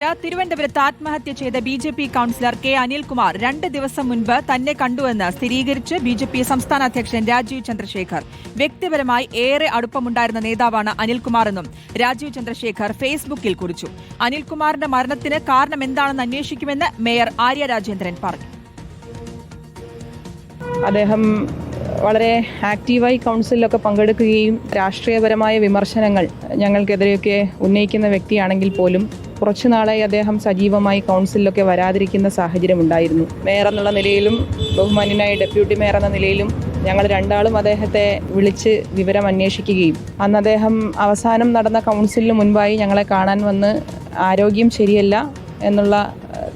തിരുവനന്തപുരത്ത് ആത്മഹത്യ ചെയ്ത ബി.ജെ.പി കൌൺസിലർ കെ അനിൽകുമാർ 2 ദിവസം മുൻപ് തന്നെ കണ്ടുവെന്ന് സ്ഥിരീകരിച്ച് ബി.ജെ.പി സംസ്ഥാന അധ്യക്ഷൻ രാജീവ് ചന്ദ്രശേഖർ. വ്യക്തിപരമായി ഏറെ അടുപ്പമുണ്ടായിരുന്ന നേതാവാണ് അനിൽകുമാറെന്നും രാജീവ് ചന്ദ്രശേഖർ ഫേസ്ബുക്കിൽ കുറിച്ചു. അനിൽകുമാറിന്റെ മരണത്തിന് കാരണം എന്താണെന്ന് അന്വേഷിക്കുമെന്ന് മേയർ ആര്യ രാജേന്ദ്രൻ പറഞ്ഞു. അദ്ദേഹം വളരെ ആക്റ്റീവായി കൗൺസിലൊക്കെ പങ്കെടുക്കുകയും രാഷ്ട്രീയപരമായ വിമർശനങ്ങൾ ഞങ്ങൾക്കെതിരെയൊക്കെ ഉന്നയിക്കുന്ന വ്യക്തിയാണെങ്കിൽ പോലും കുറച്ചു നാളായി അദ്ദേഹം സജീവമായി കൗൺസിലൊക്കെ വരാതിരിക്കുന്ന സാഹചര്യമുണ്ടായിരുന്നു. മേയർ എന്നുള്ള നിലയിലും ബഹുമാന്യനായ ഡെപ്യൂട്ടി മേയർ എന്ന നിലയിലും ഞങ്ങൾ രണ്ടാളും അദ്ദേഹത്തെ വിളിച്ച് വിവരം അന്വേഷിക്കുകയും അന്ന് അദ്ദേഹം അവസാനം നടന്ന കൗൺസിലിന് മുൻപായി ഞങ്ങളെ കാണാൻ വന്ന് ആരോഗ്യം ശരിയല്ല എന്നുള്ള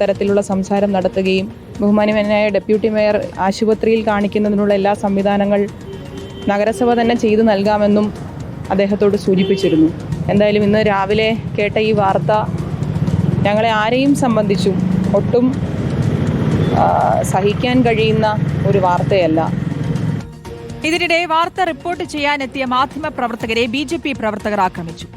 തരത്തിലുള്ള സംസാരം നടത്തുകയും ബഹുമാന്യനായ ഡെപ്യൂട്ടി മേയർ ആശുപത്രിയിൽ കാണിക്കുന്നതിനുള്ള എല്ലാ സംവിധാനങ്ങൾ നഗരസഭ തന്നെ ചെയ്തു നൽകാമെന്നും അദ്ദേഹത്തോട് സൂചിപ്പിച്ചിരുന്നു. എന്തായാലും ഇന്ന് രാവിലെ കേട്ട ഈ വാർത്ത ഞങ്ങളെ ആരെയും സംബന്ധിച്ചും ഒട്ടും സഹിക്കാൻ കഴിയുന്ന ഒരു വാർത്തയല്ല. ഇതിനിടെ വാർത്ത റിപ്പോർട്ട് ചെയ്യാനെത്തിയ മാധ്യമപ്രവർത്തകരെ ബി.ജെ.പി പ്രവർത്തകർ ആക്രമിച്ചു.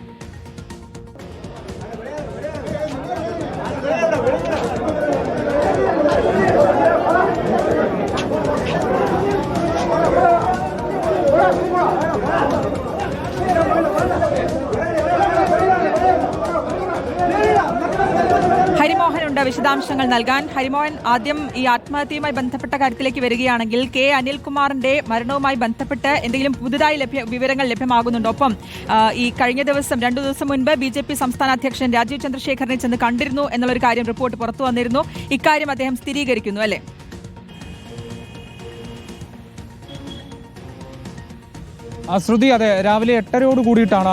ഹരിമോഹനുണ്ട് വിശദാംശങ്ങൾ നൽകാൻ. ഹരിമോഹൻ, ആദ്യം ഈ ആത്മഹത്യയുമായി ബന്ധപ്പെട്ട കാര്യത്തിലേക്ക് വരികയാണെങ്കിൽ കെ അനിൽകുമാറിന്റെ മരണവുമായി ബന്ധപ്പെട്ട് എന്തെങ്കിലും പുതുതായി വിവരങ്ങൾ ലഭ്യമാകുന്നുണ്ടോ? ഒപ്പം ഈ കഴിഞ്ഞ ദിവസം 2 ദിവസം മുൻപ് ബി.ജെ.പി സംസ്ഥാന അധ്യക്ഷൻ രാജീവ് ചന്ദ്രശേഖറിനെ ചെന്ന് കണ്ടിരുന്നു എന്നുള്ളൊരു കാര്യം റിപ്പോർട്ട് പുറത്തു വന്നിരുന്നു. ഇക്കാര്യം അദ്ദേഹം സ്ഥിരീകരിക്കുന്നു അല്ലേ? ശ്രുതി, അതെ, രാവിലെ 8:30 കൂടിയിട്ടാണ്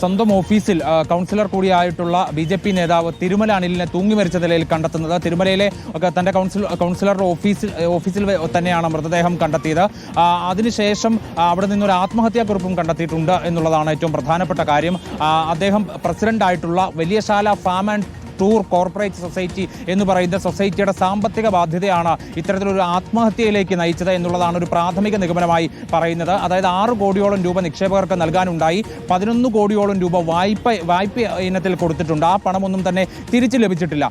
സ്വന്തം ഓഫീസിൽ കൗൺസിലർ കൂടിയായിട്ടുള്ള ബി.ജെ.പി നേതാവ് തിരുമല അനിലിനെ തൂങ്ങി മരിച്ച നിലയിൽ കണ്ടെത്തുന്നത്. തിരുമലയിലെ തന്റെ കൗൺസിലറുടെ ഓഫീസിൽ തന്നെയാണ് മൃതദേഹം കണ്ടെത്തിയത്. അതിനുശേഷം അവിടെ നിന്നൊരു ആത്മഹത്യാക്കുറിപ്പും കണ്ടെത്തിയിട്ടുണ്ട് എന്നുള്ളതാണ് ഏറ്റവും പ്രധാനപ്പെട്ട കാര്യം. അദ്ദേഹം പ്രസിഡന്റായിട്ടുള്ള Valiyasala farm and tour corporate society എന്ന് പറയുന്ന സൊസൈറ്റിയുടെ സാമ്പത്തിക ബാധ്യതയാണ് ഇത്തരത്തിലൊരു ആത്മഹത്യയിലേക്ക് നയിച്ചത് എന്നുള്ളതാണ് ഒരു പ്രാഥമിക നിഗമനമായി പറയുന്നത്. അതായത് 6 കോടിയോളം രൂപ നിക്ഷേപകർക്ക് നൽകാനുണ്ടായി. 11 കോടിയോളം രൂപ വായ്പ ഇനത്തിൽ കൊടുത്തിട്ടുണ്ട്. ആ പണമൊന്നും തന്നെ തിരിച്ചു ലഭിച്ചിട്ടില്ല.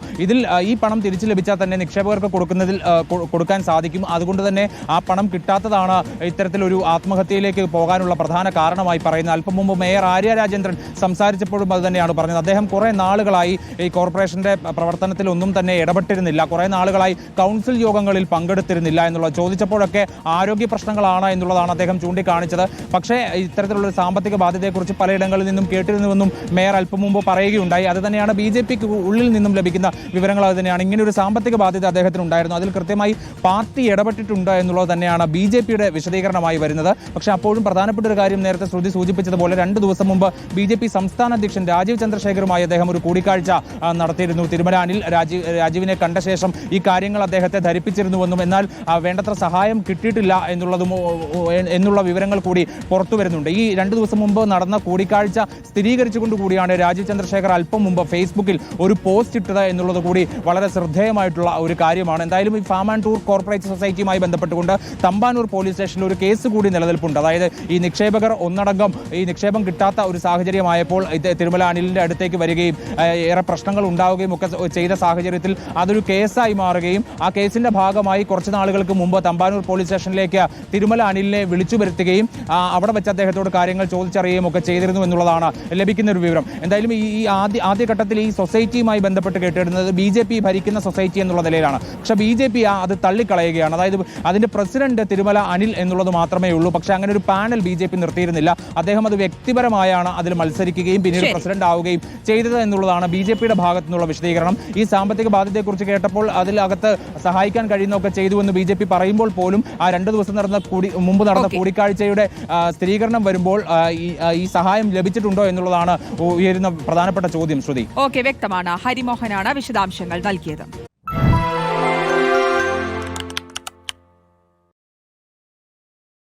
ഈ പണം തിരിച്ചു ലഭിച്ചാൽ തന്നെ നിക്ഷേപകർക്ക് കൊടുക്കാൻ സാധിക്കും. അതുകൊണ്ട് തന്നെ ആ പണം കിട്ടാത്തതാണ് ഇത്തരത്തിലൊരു ആത്മഹത്യയിലേക്ക് പോകാനുള്ള പ്രധാന കാരണമായി പറയുന്നത്. അല്പം മുമ്പ് മേയർ ആര്യ രാജേന്ദ്രൻ സംസാരിച്ചപ്പോഴും അത് തന്നെയാണ് പറഞ്ഞത്. അദ്ദേഹം കുറേ നാളുകളായി ഈ കോർപ്പറേഷന്റെ പ്രവർത്തനത്തിൽ ഒന്നും തന്നെ ഇടപെട്ടിരുന്നില്ല. കുറേ നാളുകളായി കൗൺസിൽ യോഗങ്ങളിൽ പങ്കെടുത്തിരുന്നില്ല എന്നുള്ളത് ചോദിച്ചപ്പോഴൊക്കെ ആരോഗ്യ പ്രശ്നങ്ങളാണ് എന്നുള്ളതാണ് അദ്ദേഹം ചൂണ്ടിക്കാണിച്ചത്. പക്ഷേ ഇത്തരത്തിലുള്ള സാമ്പത്തിക ബാധ്യതയെക്കുറിച്ച് പലയിടങ്ങളിൽ നിന്നും കേട്ടിരുന്നുവെന്നും മേയർ അല്പം മുമ്പ് പറയുകയുണ്ടായി. അത് തന്നെയാണ് ബി.ജെ.പിക്ക് ഉള്ളിൽ നിന്നും ലഭിക്കുന്ന വിവരങ്ങൾ. അത് തന്നെയാണ് ഇങ്ങനെ ഒരു സാമ്പത്തിക ബാധ്യത അദ്ദേഹത്തിന് ഉണ്ടായിരുന്നു. അതിൽ കൃത്യമായി പാർട്ടി ഇടപെട്ടിട്ടുണ്ട് എന്നുള്ളത് തന്നെയാണ് ബി.ജെ.പിയുടെ വിശദീകരണമായി വരുന്നത്. പക്ഷേ അപ്പോഴും പ്രധാനപ്പെട്ട ഒരു കാര്യം നേരത്തെ ശ്രുതി സൂചിപ്പിച്ചതുപോലെ 2 ദിവസം മുമ്പ് ബി.ജെ.പി സംസ്ഥാന അധ്യക്ഷൻ രാജീവ് ചന്ദ്രശേഖറുമായി അദ്ദേഹം ഒരു കൂടിക്കാഴ്ച നടത്തിയിരുന്നു. തിരുമല അനിൽ രാജീവിനെ കണ്ട ശേഷം ഈ കാര്യങ്ങൾ അദ്ദേഹത്തെ ധരിപ്പിച്ചിരുന്നുവെന്നും എന്നാൽ വേണ്ടത്ര സഹായം കിട്ടിയിട്ടില്ല എന്നുള്ള വിവരങ്ങൾ കൂടി പുറത്തു വരുന്നുണ്ട്. ഈ 2 ദിവസം മുമ്പ് നടന്ന കൂടിക്കാഴ്ച സ്ഥിരീകരിച്ചുകൊണ്ടുകൂടിയാണ് രാജീവ് ചന്ദ്രശേഖർ അല്പം മുമ്പ് ഫേസ്ബുക്കിൽ ഒരു പോസ്റ്റ് ഇട്ടത് എന്നുള്ളത് കൂടി വളരെ ശ്രദ്ധേയമായിട്ടുള്ള ഒരു കാര്യമാണ്. എന്തായാലും ഈ ഫാം ആൻഡ് ടൂർ കോർപ്പറേറ്റ് സൊസൈറ്റിയുമായി ബന്ധപ്പെട്ടുകൊണ്ട് തമ്പാനൂർ പോലീസ് സ്റ്റേഷനിൽ ഒരു കേസ് കൂടി നിലനിൽപ്പുണ്ട്. അതായത് ഈ നിക്ഷേപകർ ഒന്നടങ്കം ഈ നിക്ഷേപം കിട്ടാത്ത ഒരു സാഹചര്യമായപ്പോൾ തിരുമല അനിലിന്റെ അടുത്തേക്ക് വരികയും ഏറെ പ്രശ്നങ്ങൾ ഉണ്ടാവുകയും ഒക്കെ ചെയ്ത സാഹചര്യത്തിൽ അതൊരു കേസായി മാറുകയും ആ കേസിന്റെ ഭാഗമായി കുറച്ച് നാളുകൾക്ക് മുമ്പ് തമ്പാനൂർ പോലീസ് സ്റ്റേഷനിലേക്ക് തിരുമല അനിലിനെ വിളിച്ചു വരുത്തുകയും അവിടെ വെച്ച് അദ്ദേഹത്തോട് കാര്യങ്ങൾ ചോദിച്ചറിയുകയും ഒക്കെ ചെയ്തിരുന്നു എന്നുള്ളതാണ് ലഭിക്കുന്ന ഒരു വിവരം. എന്തായാലും ഈ ആദ്യഘട്ടത്തിൽ ഈ സൊസൈറ്റിയുമായി ബന്ധപ്പെട്ട് കേട്ടിരുന്നത് ബി.ജെ.പി ഭരിക്കുന്ന സൊസൈറ്റി എന്നുള്ള നിലയിലാണ്. പക്ഷെ ബി.ജെ.പി അത് തള്ളിക്കളയുകയാണ്. അതായത് അതിന്റെ പ്രസിഡന്റ് തിരുമല അനിൽ എന്നുള്ളത് മാത്രമേ ഉള്ളൂ. പക്ഷെ അങ്ങനെ ഒരു പാനൽ ബി.ജെ.പി നിർത്തിയിരുന്നില്ല. അദ്ദേഹം അത് വ്യക്തിപരമായാണ് അതിൽ മത്സരിക്കുകയും പിന്നീട് പ്രസിഡന്റ് ആവുകയും ചെയ്തത് എന്നുള്ളതാണ് ബി.ജെ.പിയുടെ ഭാഗത്തു നിന്നുള്ള വിശദീകരണം. ഈ സാമ്പത്തിക ബാധ്യതയെക്കുറിച്ച് കേട്ടപ്പോൾ അതിലകത്ത് സഹായിക്കാൻ കഴിയുന്നതൊക്കെ ചെയ്തുവെന്ന് ബി.ജെ.പി പറയുമ്പോൾ പോലും ആ 2 ദിവസം മുമ്പ് നടന്ന കൂടിക്കാഴ്ചയുടെ സ്ഥിരീകരണം വരുമ്പോൾ ഈ സഹായം ലഭിച്ചിട്ടുണ്ടോ എന്നുള്ളതാണ് ഉയരുന്ന പ്രധാനപ്പെട്ട ചോദ്യം. ശ്രുതി, വ്യക്തമാണ്. ഹരിമോഹനാണ് വിശദാംശങ്ങൾ നൽകിയത്.